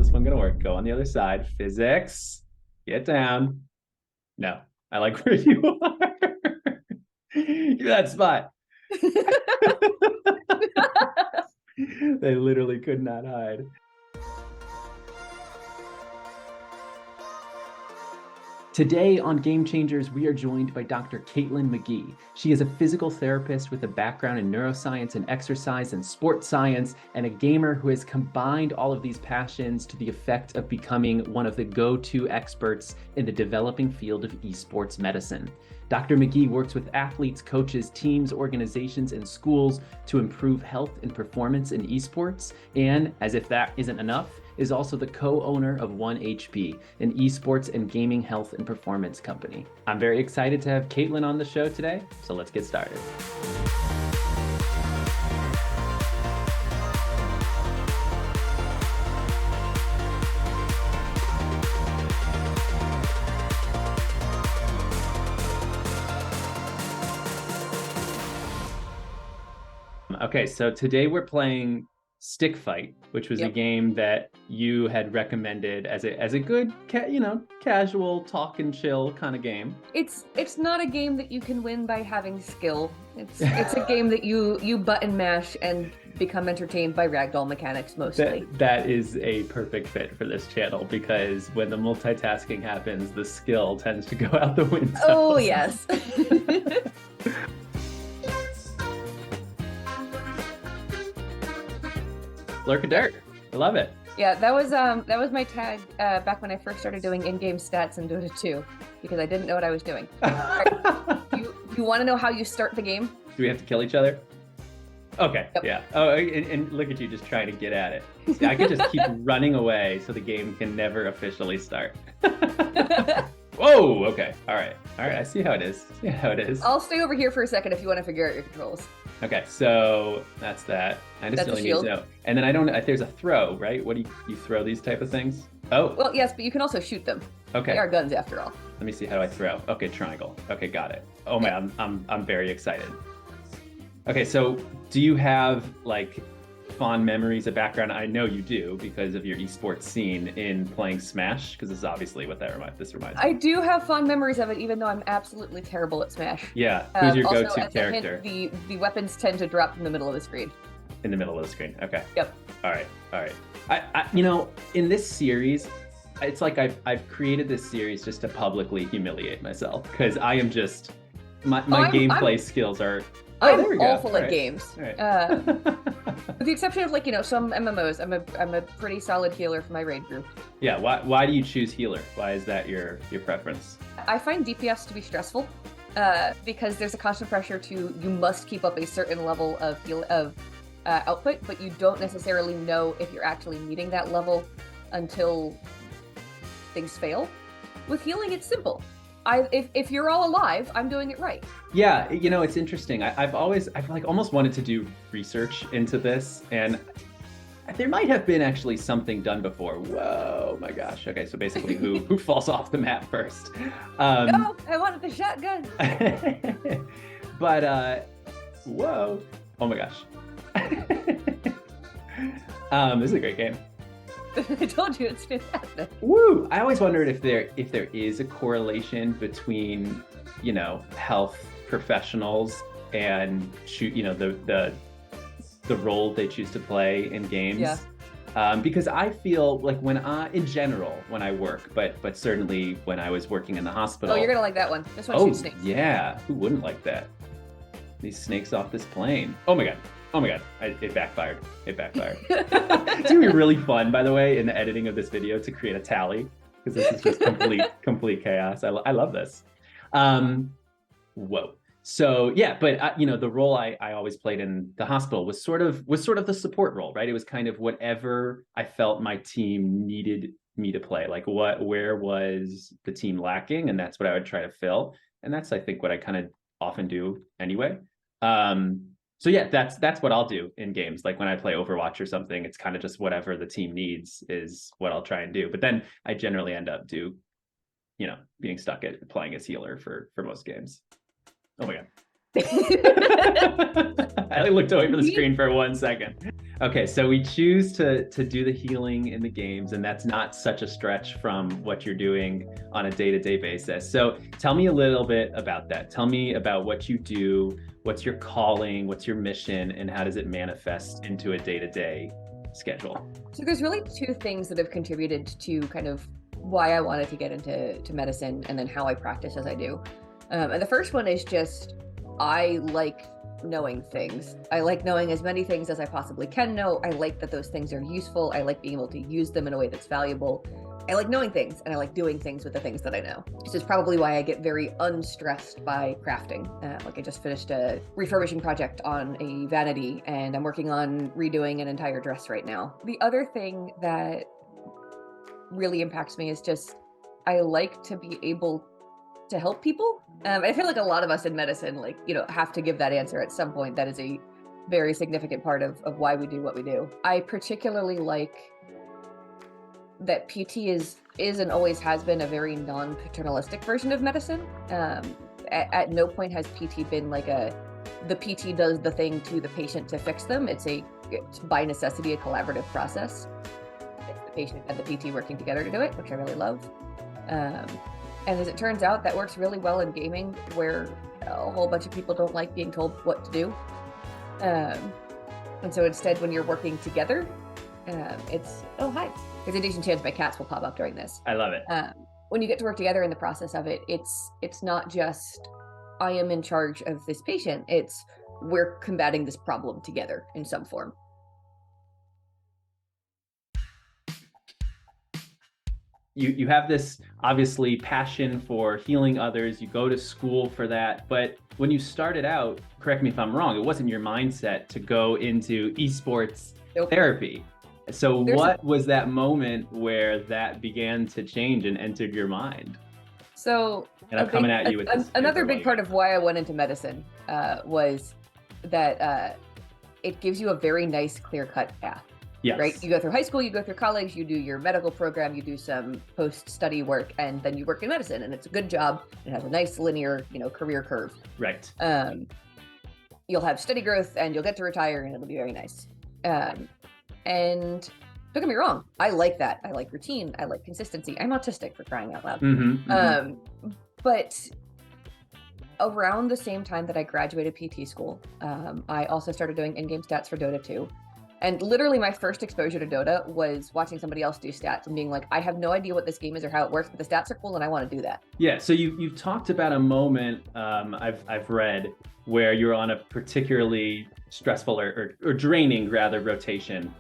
this one gonna work? Go on the other side. Physics. Get down. No, I like where you are. You're that spot. They literally could not hide. Today on Game Changers, we are joined by Dr. Cait Mcgee. She is a physical therapist with a background in neuroscience and exercise and sports science, and a gamer who has combined all of these passions to the effect of becoming one of the go-to experts in the developing field of esports medicine. Dr. Mcgee works with athletes, coaches, teams, organizations, and schools to improve health and performance in esports, and as if that isn't enough, is also the co-owner of 1HP, an esports and gaming health and performance company. I'm very excited to have Cait on the show today, so let's get started. Okay, so today we're playing Stick Fight, which was a game that you had recommended as a good, casual talk and chill kind of game. It's not a game that you can win by having skill. It's a game that you button mash and become entertained by ragdoll mechanics mostly. That is a perfect fit for this channel, because when the multitasking happens, the skill tends to go out the window. Oh yes. Lurk of Dirt. I love it. Yeah, that was my tag back when I first started doing in-game stats in Dota 2, because I didn't know what I was doing. Right. You want to know how you start the game? Do we have to kill each other? Okay, yep. Yeah. Oh, and look at you just trying to get at it. See, I could just keep running away so the game can never officially start. Whoa, okay. All right, I see how it is. I'll stay over here for a second if you want to figure out your controls. Okay, so that's that. I just really need to know. And then I don't, there's a throw, right? What do you throw these type of things? Oh. Well, yes, but you can also shoot them. Okay. They are guns after all. Let me see, how do I throw? Okay, triangle. Okay, got it. Oh man, I'm very excited. Okay, so do you have like fond memories of background? I know you do, because of your esports scene in playing Smash, because this is obviously what this reminds me. I do have fond memories of it, even though I'm absolutely terrible at Smash. Yeah, who's your go-to character? The weapons tend to drop in the middle of the screen. In the middle of the screen, okay. Yep. All right. I in this series, it's like I've created this series just to publicly humiliate myself, because I am just, my gameplay skills are... I'm awful at games. Right. With the exception of some MMOs, I'm a pretty solid healer for my raid group. Yeah, why do you choose healer? Why is that your preference? I find DPS to be stressful, because there's a constant pressure you must keep up a certain level of output, but you don't necessarily know if you're actually meeting that level until things fail. With healing, it's simple. If you're all alive, I'm doing it right. Yeah, it's interesting. I've like almost wanted to do research into this, and there might have been actually something done before. Whoa, my gosh. Okay, so basically who falls off the map first? No, I wanted the shotgun. But whoa. Oh my gosh. This is a great game. I told you, it's fantastic. Woo! I always wondered if there is a correlation between, health professionals and the role they choose to play in games. Yeah. Because I feel like in general when I work, but certainly when I was working in the hospital. Oh, you're gonna like that one. This one shoots snakes. Yeah, who wouldn't like that? These snakes off this plane. Oh my god. It backfired. It's gonna be really fun, by the way, in the editing of this video to create a tally, because this is just complete chaos. I love this. Whoa. So yeah, but the role I always played in the hospital was sort of the support role, right? It was kind of whatever I felt my team needed me to play. Like where was the team lacking, and that's what I would try to fill. And that's, I think, what I kind of often do anyway. So yeah, that's what I'll do in games. Like when I play Overwatch or something, it's kind of just whatever the team needs is what I'll try and do. But then I generally end up being stuck at playing as healer for most games. Oh my god. I looked away from the screen for 1 second. Okay, so we choose to do the healing in the games, and that's not such a stretch from what you're doing on a day-to-day basis. So tell me a little bit about that. Tell me about what you do, what's your calling, what's your mission, and how does it manifest into a day-to-day schedule? So there's really two things that have contributed to kind of why I wanted to get into medicine and then how I practice as I do. And the first one is just, I like knowing things. I like knowing as many things as I possibly can know. I like that those things are useful. I like being able to use them in a way that's valuable. I like knowing things, and I like doing things with the things that I know. This is probably why I get very unstressed by crafting. Like I just finished a refurbishing project on a vanity, and I'm working on redoing an entire dress right now. The other thing that really impacts me is just, I like to be able to help people. I feel like a lot of us in medicine, like, have to give that answer at some point. That is a very significant part of why we do what we do. I particularly like that PT is and always has been a very non-paternalistic version of medicine. At no point has PT been like the PT does the thing to the patient to fix them. It's by necessity a collaborative process. It's the patient and the PT working together to do it, which I really love. And as it turns out, that works really well in gaming, where a whole bunch of people don't like being told what to do. And so instead, when you're working together, it's, oh, hi. There's a decent chance my cats will pop up during this. I love it. When you get to work together in the process of it, it's not just, I am in charge of this patient. It's, we're combating this problem together in some form. You have this obviously passion for healing others. You go to school for that, but when you started out, correct me if I'm wrong, it wasn't your mindset to go into esports therapy. So what was that moment where that began to change and entered your mind? So, and I'm coming at you with this another big part of why I went into medicine was that it gives you a very nice, clear-cut path. Yes. Right? You go through high school, you go through college, you do your medical program, you do some post-study work, and then you work in medicine, and it's a good job. It has a nice linear, career curve. Right. You'll have steady growth, and you'll get to retire, and it'll be very nice. And don't get me wrong, I like that. I like routine. I like consistency. I'm autistic, for crying out loud. But around the same time that I graduated PT school, I also started doing in-game stats for Dota 2. And literally my first exposure to Dota was watching somebody else do stats and being like, I have no idea what this game is or how it works, but the stats are cool and I want to do that. Yeah, so you've talked about a moment I've read where you're on a particularly stressful or draining rather rotation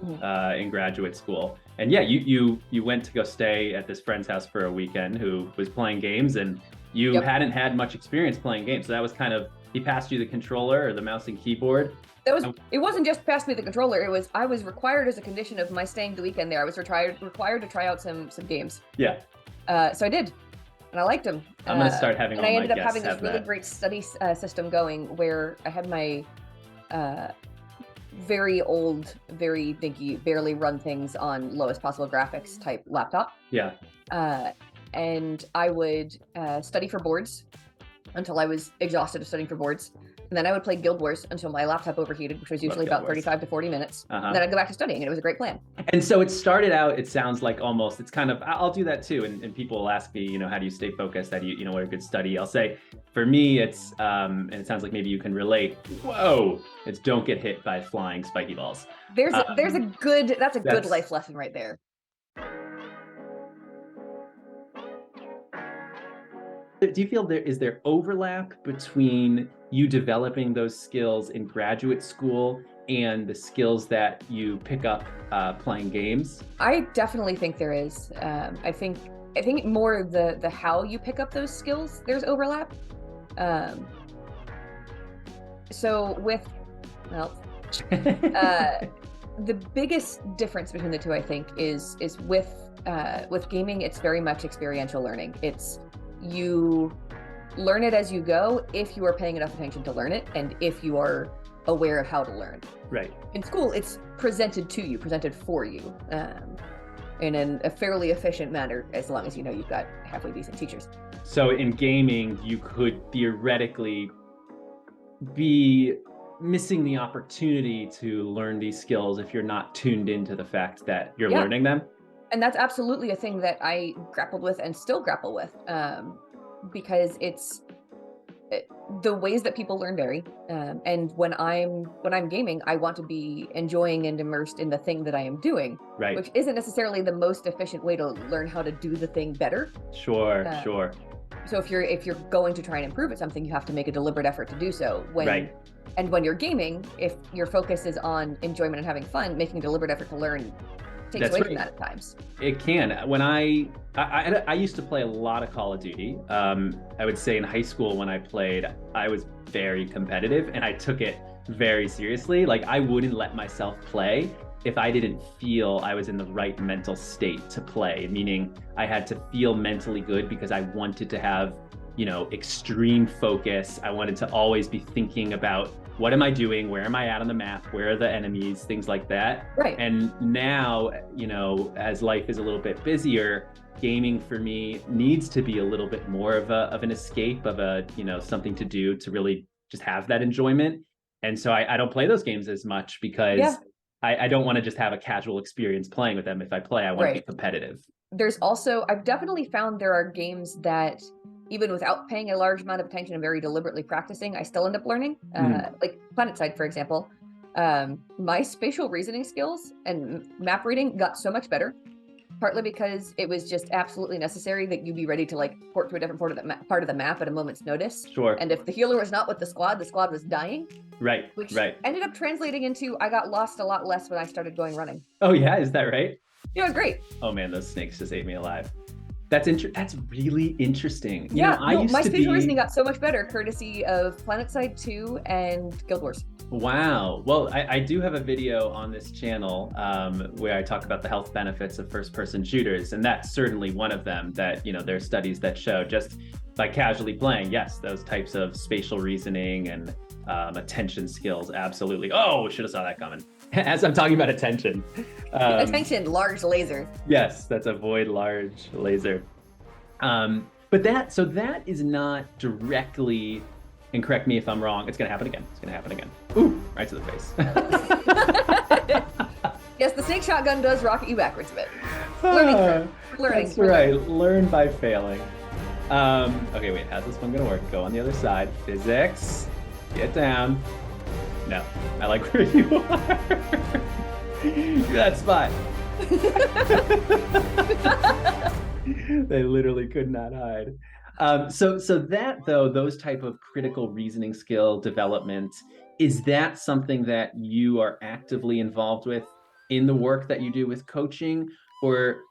in graduate school. And yeah, you went to go stay at this friend's house for a weekend who was playing games, and you hadn't had much experience playing games. So that was kind of, he passed you the controller or the mouse and keyboard. It wasn't just pass me the controller. It was, I was required as a condition of my staying the weekend there. I was required to try out some games. Yeah. So I did, and I liked them. I'm gonna start having all my guests. And I ended up having this really great study system going where I had my very old, very dinky, barely run things on lowest possible graphics type laptop. Yeah. And I would study for boards until I was exhausted of studying for boards. And then I would play Guild Wars until my laptop overheated, which was usually about 35 to 40 minutes. And then I'd go back to studying, and it was a great plan. And so it started out, it sounds like almost, it's kind of, I'll do that too. And people will ask me, how do you stay focused? How do you, what a good study? I'll say, for me, it's, and it sounds like maybe you can relate. Whoa, it's don't get hit by flying spiky balls. That's a good life lesson right there. Do you feel is there overlap between you developing those skills in graduate school and the skills that you pick up playing games? I definitely think there is. I think more the how you pick up those skills, there's overlap. So the biggest difference between the two, I think, is with gaming, it's very much experiential learning. It's, you learn it as you go if you are paying enough attention to learn it and if you are aware of how to learn. Right. In school, it's presented to you, presented for you, in a fairly efficient manner, as long as you've got halfway decent teachers. So in gaming, you could theoretically be missing the opportunity to learn these skills if you're not tuned into the fact that you're learning them. And that's absolutely a thing that I grappled with and still grapple with, because the ways that people learn vary. And when I'm gaming, I want to be enjoying and immersed in the thing that I am doing, right? Which isn't necessarily the most efficient way to learn how to do the thing better. Sure. So if you're going to try and improve at something, you have to make a deliberate effort to do so. And when you're gaming, if your focus is on enjoyment and having fun, making a deliberate effort to learn takes away from that at times. It can. When I used to play a lot of Call of Duty. I would say in high school when I played, I was very competitive and I took it very seriously. Like I wouldn't let myself play if I didn't feel I was in the right mental state to play, meaning I had to feel mentally good because I wanted to have, extreme focus. I wanted to always be thinking about what am I doing? Where am I at on the map? Where are the enemies? Things like that. Right. And now, as life is a little bit busier, gaming for me needs to be a little bit more of an escape, of something to do to really just have that enjoyment. And so I don't play those games as much because I don't want to just have a casual experience playing with them. If I play, I want to be competitive. There's also, I've definitely found there are games that even without paying a large amount of attention and very deliberately practicing, I still end up learning. Like PlanetSide, for example, my spatial reasoning skills and map reading got so much better, partly because it was just absolutely necessary that you be ready to port to a different part of the map at a moment's notice. Sure. And if the healer was not with the squad was dying. Right. Which ended up translating into I got lost a lot less when I started going running. Oh yeah, is that right? Yeah, great. Oh man, those snakes just ate me alive. That's really interesting. My spatial reasoning got so much better courtesy of PlanetSide 2 and Guild Wars. Wow. Well, I do have a video on this channel where I talk about the health benefits of first-person shooters, and that's certainly one of them that, there are studies that show just by casually playing, yes, those types of spatial reasoning and attention skills, absolutely. Oh, should have saw that coming. As I'm talking about attention. Attention, large laser. Yes, that's a void large laser. But that is not directly, and correct me if I'm wrong, it's gonna happen again. Ooh, right to the face. Yes, the snake shotgun does rocket you backwards a bit. Learning. That's right, learn by failing. Okay, wait, how's this one gonna work? Go on the other side, physics, get down. No, I like where you are. That spot. They literally could not hide. So that though, those type of critical reasoning skill development, is that something that you are actively involved with in the work that you do with coaching? Or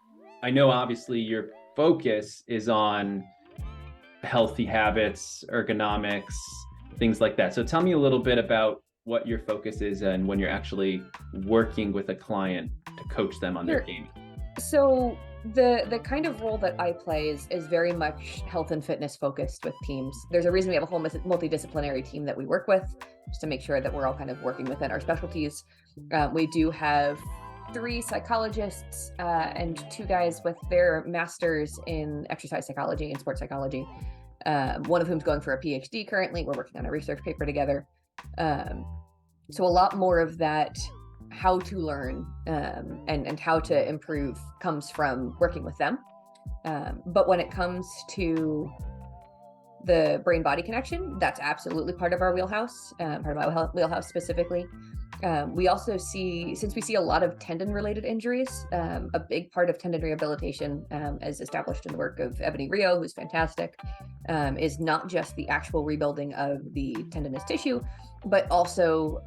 I know obviously your focus is on healthy habits, ergonomics, things like that. So tell me a little bit about what your focus is and when you're actually working with a client to coach them on their game. So the kind of role that I play is very much health and fitness focused with teams. There's a reason we have a whole multidisciplinary team that we work with, just to make sure that we're all kind of working within our specialties. We do have 3 psychologists and 2 guys with their masters in exercise psychology and sports psychology, one of whom's going for a PhD currently. We're working on a research paper together. So a lot more of that how to learn and how to improve comes from working with them. But when it comes to the brain-body connection, that's absolutely part of our wheelhouse, part of my wheelhouse specifically. We also since we see a lot of tendon-related injuries, a big part of tendon rehabilitation, as established in the work of Ebony Rio, who's fantastic, is not just the actual rebuilding of the tendinous tissue, but also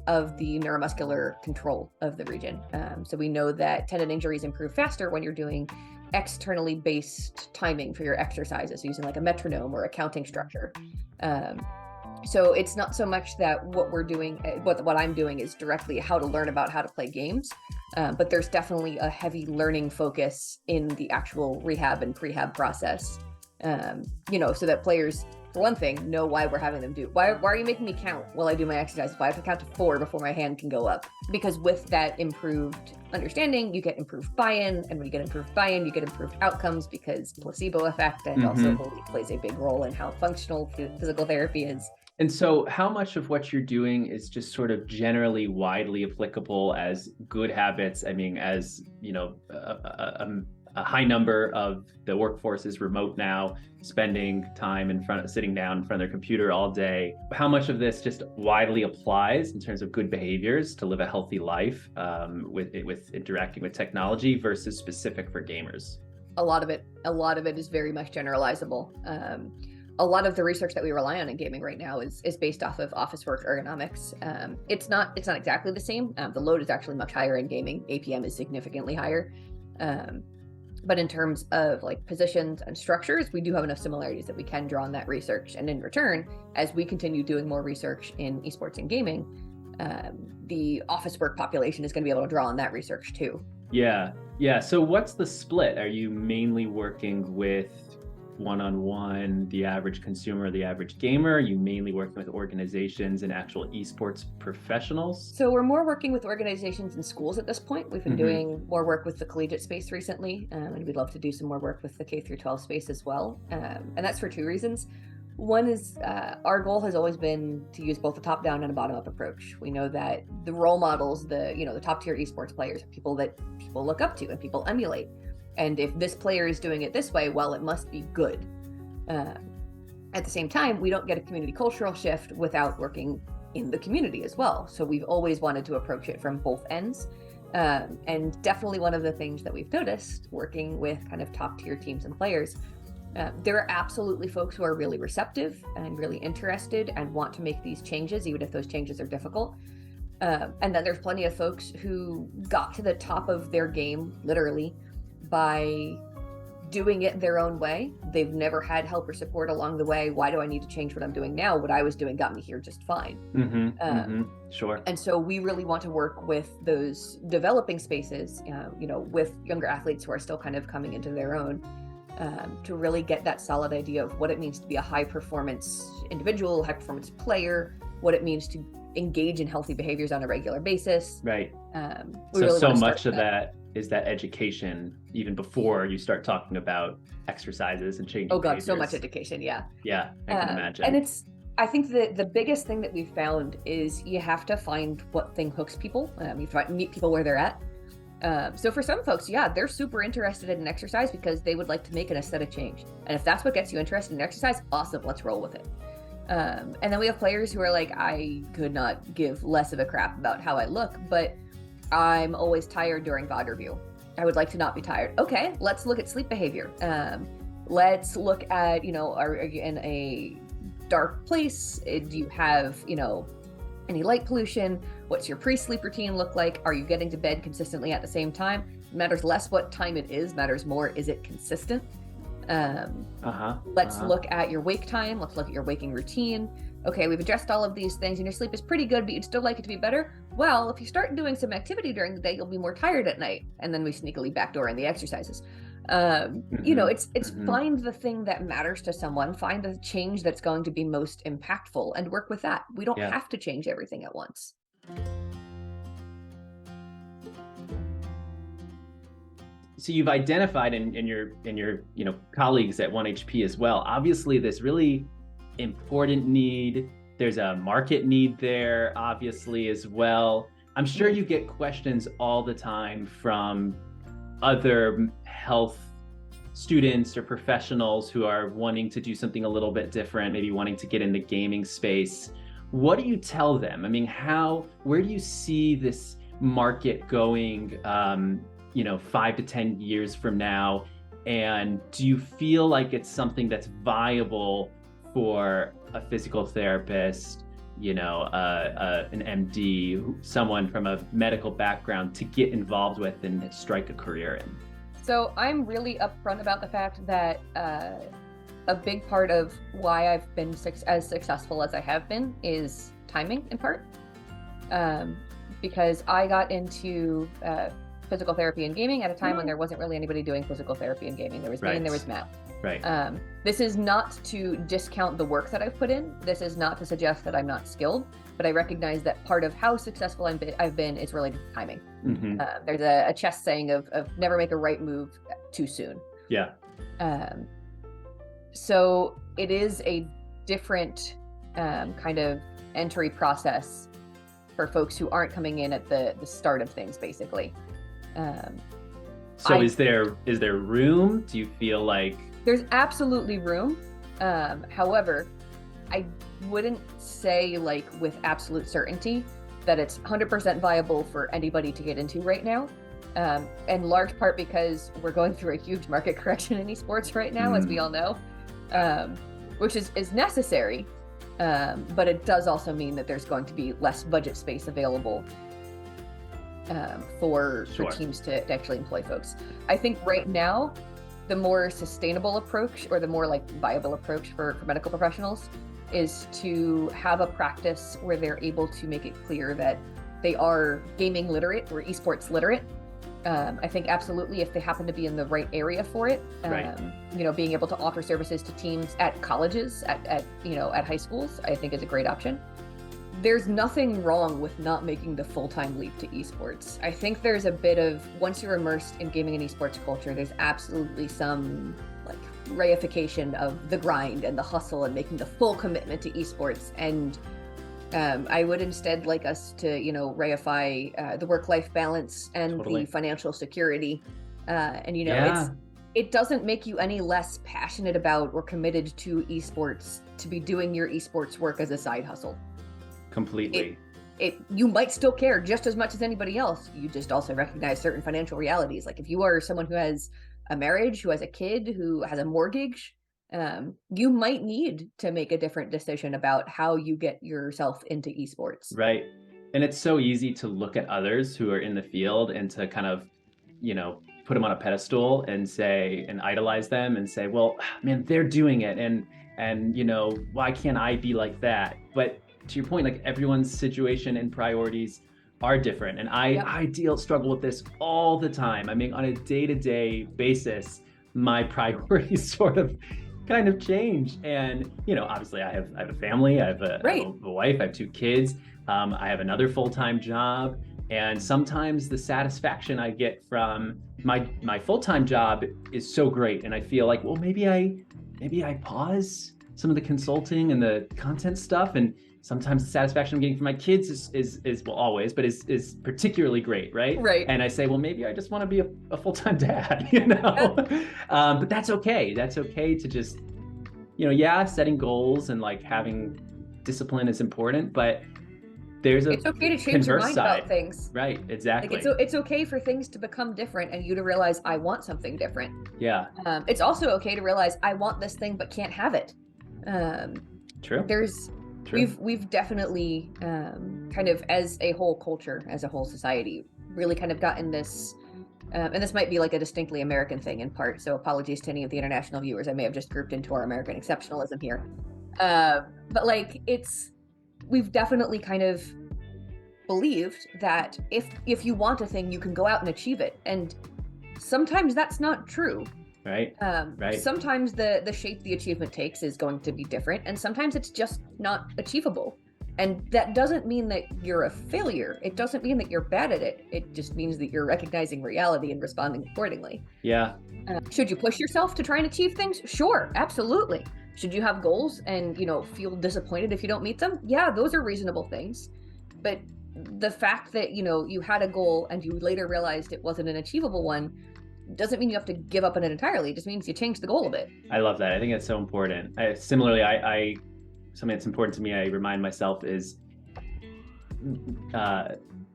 of the neuromuscular control of the region. So we know that tendon injuries improve faster when you're doing externally based timing for your exercises, using like a metronome or a counting structure. So it's not so much that what we're doing, what I'm doing is directly how to learn about how to play games, but there's definitely a heavy learning focus in the actual rehab and prehab process, so that players, for one thing, know why we're having them do. Why are you making me count while I do my exercise? Why I have to count to 4 before my hand can go up? Because with that improved understanding, you get improved buy-in, and when you get improved buy-in, you get improved outcomes, because placebo effect and also belief plays a big role in how functional physical therapy is And so how much of what you're doing is just sort of generally widely applicable as good habits? I mean, as you know, a high number of the workforce is remote now, spending time sitting down in front of their computer all day. How much of this just widely applies in terms of good behaviors to live a healthy life with interacting with technology versus specific for gamers? A lot of it is very much generalizable. A lot of the research that we rely on in gaming right now is based off of office work ergonomics. It's not exactly the same. The load is actually much higher in gaming. APM is significantly higher. But in terms of like positions and structures, we do have enough similarities that we can draw on that research. And in return, as we continue doing more research in esports and gaming, the office work population is going to be able to draw on that research too. Yeah. So what's the split? Are you mainly working with one-on-one, the average consumer, the average gamer? Are you mainly working with organizations and actual esports professionals? So we're more working with organizations and schools at this point. We've been doing more work with the collegiate space recently, and we'd love to do some more work with the K through 12 space as well. And that's for two reasons. One is our goal has always been to use both a top-down and a bottom-up approach. We know that the role models, the top-tier esports players, people that people look up to and people emulate. And if this player is doing it this way, well, it must be good. At the same time, we don't get a community cultural shift without working in the community as well. So we've always wanted to approach it from both ends. And definitely one of the things that we've noticed working with kind of top-tier teams and players, there are absolutely folks who are really receptive and really interested and want to make these changes, even if those changes are difficult. And then there's plenty of folks who got to the top of their game, literally, by doing it their own way. They've never had help or support along the way. Why do I need to change what I'm doing now? What I was doing got me here just fine. Sure. And so we really want to work with those developing spaces, with younger athletes who are still kind of coming into their own, to really get that solid idea of what it means to be a high performance individual, high performance player, what it means to engage in healthy behaviors on a regular basis. Right. So much of that is that education, even before you start talking about exercises and changing behaviors. So much education. Yeah, I can imagine. And I think that the biggest thing that we've found is you have to find what thing hooks people. You have to meet people where they're at. So for some folks, they're super interested in exercise because they would like to make an aesthetic change. And if that's what gets you interested in exercise, awesome, let's roll with it. And then we have players who are like, I could not give less of a crap about how I look, but I'm always tired during VOD review. I would like to not be tired. Okay, let's look at sleep behavior. Let's look at, are you in a dark place? Do you have, any light pollution? What's your pre-sleep routine look like? Are you getting to bed consistently at the same time? It matters less what time it is, matters more, is it consistent? Let's look at your wake time. Let's look at your waking routine. Okay, we've addressed all of these things and your sleep is pretty good, but you'd still like it to be better. Well, if you start doing some activity during the day, you'll be more tired at night. And then we sneakily backdoor in the exercises. It's find the thing that matters to someone, find the change that's going to be most impactful and work with that. We don't have to change everything at once. So you've identified in your colleagues at 1HP as well, obviously this really important need. There's a market need there, obviously, as well. I'm sure you get questions all the time from other health students or professionals who are wanting to do something a little bit different, maybe wanting to get in the gaming space. What do you tell them? I mean, where do you see this market going, 5 to 10 years from now? And do you feel like it's something that's viable for a physical therapist, an MD, someone from a medical background to get involved with and strike a career in? So I'm really upfront about the fact that a big part of why I've been as successful as I have been is timing, in part, because I got into physical therapy and gaming at a time when there wasn't really anybody doing physical therapy and gaming. There was me and there was Matt. Right. This is not to discount the work that I've put in. This is not to suggest that I'm not skilled, but I recognize that part of how successful I've been is related to timing. There's a chess saying of never make a right move too soon. Yeah. So it is a different kind of entry process for folks who aren't coming in at the start of things, basically. So is there room? Do you feel like there's absolutely room? However, I wouldn't say like with absolute certainty that it's 100% viable for anybody to get into right now. In large part because we're going through a huge market correction in esports right now, as we all know, which is necessary. But it does also mean that there's going to be less budget space available for teams to actually employ folks. I think right now, the more sustainable approach, or the more like viable approach for medical professionals, is to have a practice where they're able to make it clear that they are gaming literate or esports literate. I think absolutely, if they happen to be in the right area for it, being able to offer services to teams at colleges, at high schools, I think is a great option. There's nothing wrong with not making the full-time leap to esports. I think there's a bit of, once you're immersed in gaming and esports culture, there's absolutely some like reification of the grind and the hustle and making the full commitment to esports. And I would instead like us to, reify the work-life balance and the financial security. It doesn't make you any less passionate about or committed to esports to be doing your esports work as a side hustle. Completely. You might still care just as much as anybody else. You just also recognize certain financial realities. Like if you are someone who has a marriage, who has a kid, who has a mortgage, you might need to make a different decision about how you get yourself into esports. Right. And it's so easy to look at others who are in the field and to kind of, put them on a pedestal and idolize them and say, well, man, they're doing it. And why can't I be like that? But to your point, like everyone's situation and priorities are different. And I struggle with this all the time. I mean, on a day-to-day basis, my priorities sort of kind of change. And, obviously I have a family, I have a wife, I have 2 kids. I have another full-time job. And sometimes the satisfaction I get from my full-time job is so great. And I feel like, well, maybe I pause some of the consulting and the content stuff. And sometimes the satisfaction I'm getting from my kids is well, always, but is particularly great, right? Right. And I say, well, maybe I just want to be a full-time dad, but that's okay. That's okay to just, setting goals and like having discipline is important, but it's okay to change your mind about things. Right, exactly. Like it's okay for things to become different and you to realize I want something different. Yeah. It's also okay to realize I want this thing but can't have it. True. We've definitely kind of as a whole culture, as a whole society, really kind of gotten this, and this might be like a distinctly American thing in part, so apologies to any of the international viewers I may have just grouped into our American exceptionalism here. But like we've definitely kind of believed that if you want a thing, you can go out and achieve it. And sometimes that's not true. Right. Sometimes the shape the achievement takes is going to be different, and sometimes it's just not achievable. And that doesn't mean that you're a failure. It doesn't mean that you're bad at it. It just means that you're recognizing reality and responding accordingly. Yeah. Should you push yourself to try and achieve things? Sure, absolutely. Should you have goals and, feel disappointed if you don't meet them? Yeah, those are reasonable things. But the fact that, you had a goal and you later realized it wasn't an achievable one doesn't mean you have to give up on it entirely. It just means you change the goal a bit. I love that. I think that's so important. Similarly, I something that's important to me, I remind myself is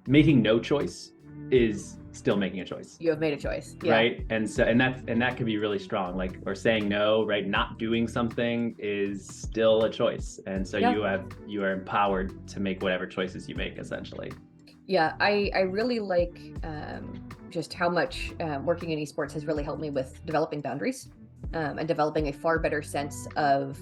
making no choice is still making a choice. You have made a choice. Yeah. Right. And that could be really strong, like, or saying no, right? Not doing something is still a choice. And so you are empowered to make whatever choices you make, essentially. Yeah. I really like just how much working in esports has really helped me with developing boundaries and developing a far better sense of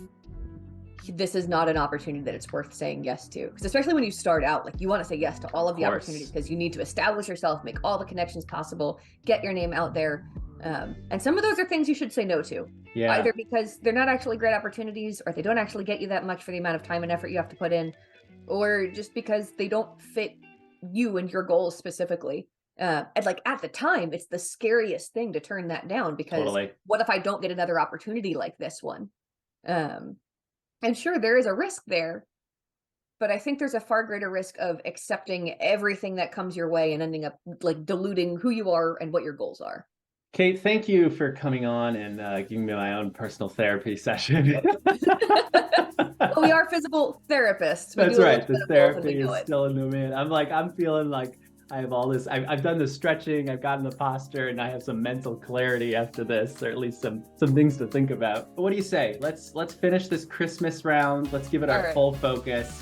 this is not an opportunity that it's worth saying yes to. Because especially when you start out, like you want to say yes to all of the opportunities because you need to establish yourself, make all the connections possible, get your name out there. And some of those are things you should say no to. Yeah. Either because they're not actually great opportunities, or they don't actually get you that much for the amount of time and effort you have to put in, or just because they don't fit you and your goals specifically. And like at the time, it's the scariest thing to turn that down, because what if I don't get another opportunity like this one? And sure, there is a risk there, but I think there's a far greater risk of accepting everything that comes your way and ending up like diluting who you are and what your goals are. Cait, thank you for coming on and giving me my own personal therapy session. Well, we are physical therapists. We That's do a right. little The bit of both and we therapy know is it. still in the man. I'm feeling like I have all this. I've done the stretching. I've gotten the posture, and I have some mental clarity after this, or at least some things to think about. But what do you say? Let's finish this Christmas round. Let's give it All our right. full focus.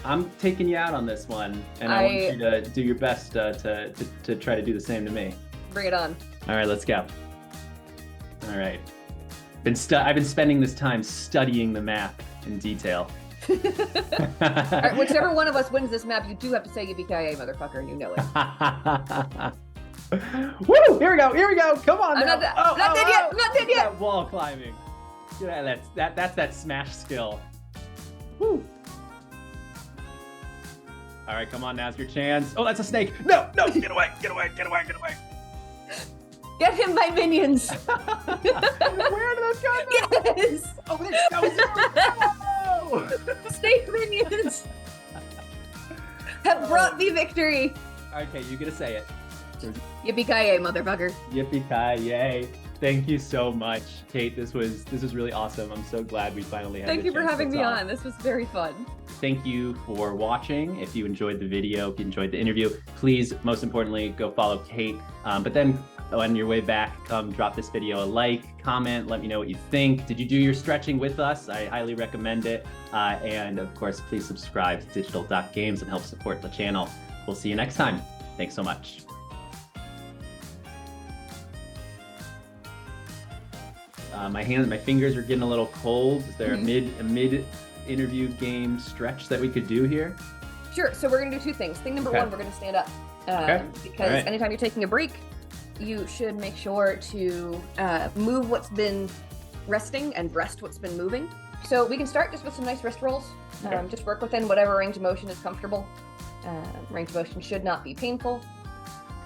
I'm taking you out on this one, and I want you to do your best to try to do the same to me. Bring it on. All right, let's go. All right. I've been spending this time studying the map in detail. All right, whichever one of us wins this map, you do have to say yippee-ki-yay, motherfucker, and you know it. Woo! Here we go. Here we go. Come on. I'm now. not dead yet. I'm not dead yet. That wall climbing. Yeah, that's that smash skill. Woo! All right, come on. Now's your chance. Oh, that's a snake. No, no, get away, get away, get away, get away. Get him, my minions. Where did those go? Yes. Oh, that was no. Snake minions have brought me victory. Okay, you gotta say it. Yippee-ki-yay, motherfucker. Yippee-ki-yay. Thank you so much, Cait. This was really awesome. I'm so glad we finally had Thank the you for chance to having me talk. on. This was very fun. Thank you for watching. If you enjoyed the video, if you enjoyed the interview, please, most importantly, go follow Cait. But then on your way back, come drop this video a like, comment, let me know what you think. Did you do your stretching with us? I highly recommend it. And of course, please subscribe to Digital.Games and help support the channel. We'll see you next time. Thanks so much. My fingers are getting a little cold. Is there a mid interview game stretch that we could do here? Sure. So we're gonna do two things. Thing number one, we're gonna stand up because anytime you're taking a break, you should make sure to move what's been resting and rest what's been moving. So we can start just with some nice wrist rolls. Just work within whatever range of motion is comfortable. Range of motion should not be painful.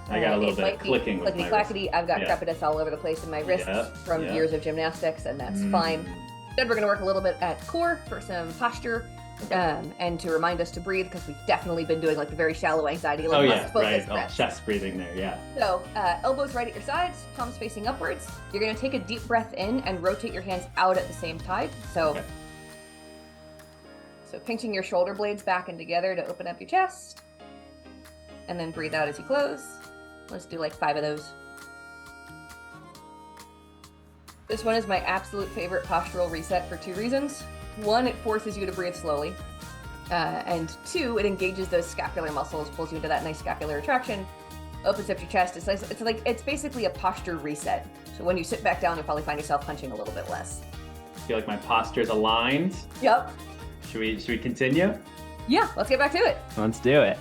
I got a little bit of clicking with my clackety. I've got crepitus all over the place in my wrists from years of gymnastics, and that's fine. Instead, we're going to work a little bit at core for some posture and to remind us to breathe, because we've definitely been doing like the very shallow anxiety. Like, chest breathing there, So elbows right at your sides, palms facing upwards. You're going to take a deep breath in and rotate your hands out at the same time. So pinching your shoulder blades back and together to open up your chest, and then breathe out as you close. Let's do like 5 of those. This one is my absolute favorite postural reset for 2 reasons. 1, it forces you to breathe slowly. And 2, it engages those scapular muscles, pulls you into that nice scapular retraction, opens up your chest. It's basically a posture reset. So when you sit back down, you'll probably find yourself punching a little bit less. I feel like my posture's aligned. Yep. Should we continue? Yeah, let's get back to it. Let's do it.